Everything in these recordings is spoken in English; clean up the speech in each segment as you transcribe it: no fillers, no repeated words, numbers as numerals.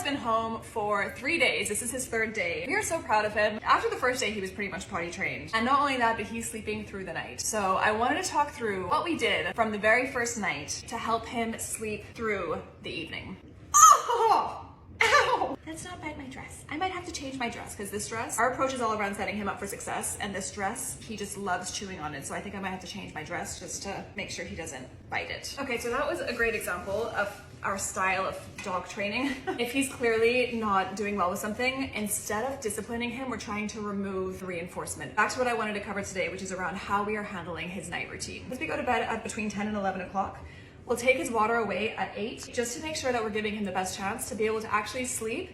been home for 3 days. This is his third day. We are so proud of him. After the first day, he was pretty much potty trained. And not only that, but he's sleeping through the night. So I wanted to talk through what we did from the very first night to help him sleep through the evening. Oh! Ow! Let's not bite my dress. I might have to change my dress because this dress, our approach is all around setting him up for success, and this dress, he just loves chewing on it. So I think I might have to change my dress just to make sure he doesn't bite it. Okay, so that was a great example of our style of dog training. If he's clearly not doing well with something, instead of disciplining him, we're trying to remove the reinforcement. Back to what I wanted to cover today, which is around how we are handling his night routine. As we go to bed at between 10 and 11 o'clock, we'll take his water away at 8, just to make sure that we're giving him the best chance to be able to actually sleep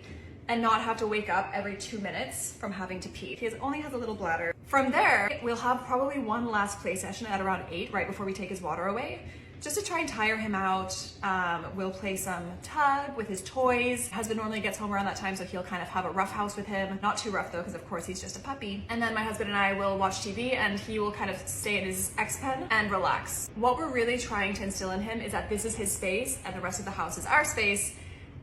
and not have to wake up every 2 minutes from having to pee. He only has a little bladder. From there, we'll have probably one last play session at around 8, right before we take his water away, just to try and tire him out. We'll play some tug with his toys. Husband normally gets home around that time, so he'll kind of have a rough house with him. Not too rough though, because of course he's just a puppy. And then my husband and I will watch TV, and he will kind of stay in his X-Pen and relax. What we're really trying to instill in him is that this is his space and the rest of the house is our space.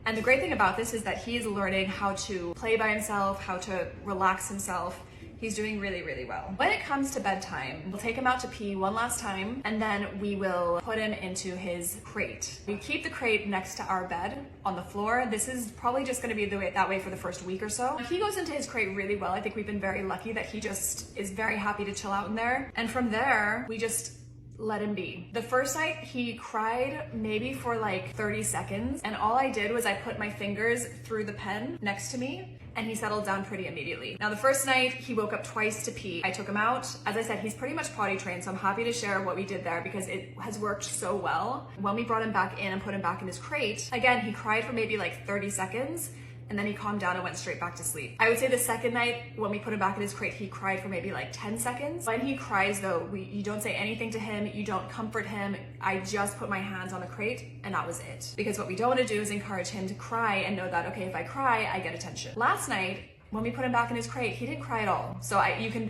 And the great thing about this is that he is learning how to play by himself, how to relax himself. He's doing really, really well. When it comes to bedtime, we'll take him out to pee one last time, and then we will put him into his crate. We keep the crate next to our bed on the floor. This is probably just gonna be that way for the first week or so. He goes into his crate really well. I think we've been very lucky that he just is very happy to chill out in there. And from there, we just let him be. The first night he cried maybe for like 30 seconds, and all I did was I put my fingers through the pen next to me, and he settled down pretty immediately. Now the first night he woke up twice to pee. I took him out. As I said, he's pretty much potty trained, so I'm happy to share what we did there because it has worked so well. When we brought him back in and put him back in his crate, again, he cried for maybe like 30 seconds, and then he calmed down and went straight back to sleep. I would say the second night when we put him back in his crate, he cried for maybe like 10 seconds. When he cries though, you don't say anything to him, you don't comfort him. I just put my hands on the crate and that was it. Because what we don't want to do is encourage him to cry and know that, okay, if I cry, I get attention. Last night, when we put him back in his crate, he didn't cry at all. So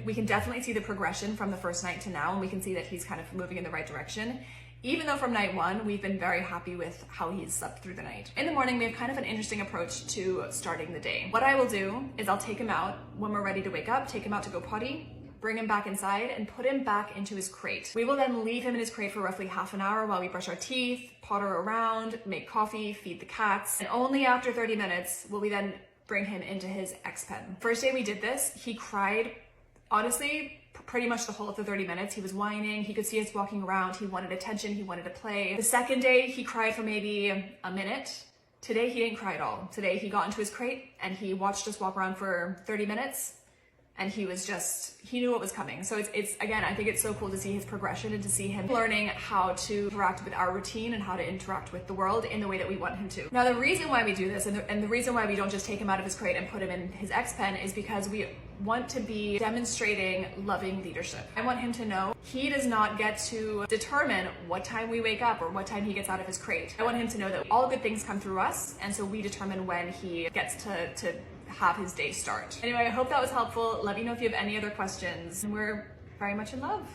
we can definitely see the progression from the first night to now, and we can see that he's kind of moving in the right direction. Even though from night 1, we've been very happy with how he's slept through the night. In the morning, we have kind of an interesting approach to starting the day. What I will do is I'll take him out when we're ready to wake up, take him out to go potty, bring him back inside, and put him back into his crate. We will then leave him in his crate for roughly half an hour while we brush our teeth, potter around, make coffee, feed the cats, and only after 30 minutes will we then bring him into his X-Pen. First day we did this, he cried, honestly, pretty much the whole of the 30 minutes. He was whining, he could see us walking around, he wanted attention, he wanted to play. The second day, he cried for maybe a minute. Today, he didn't cry at all. Today, he got into his crate and he watched us walk around for 30 minutes. And he knew what was coming. So it's again, I think it's so cool to see his progression and to see him learning how to interact with our routine and how to interact with the world in the way that we want him to. Now, the reason why we do this and the reason why we don't just take him out of his crate and put him in his X-Pen is because we want to be demonstrating loving leadership. I want him to know he does not get to determine what time we wake up or what time he gets out of his crate. I want him to know that all good things come through us, and so we determine when he gets to have his day start. Anyway, I hope that was helpful. Let me know if you have any other questions. We're very much in love.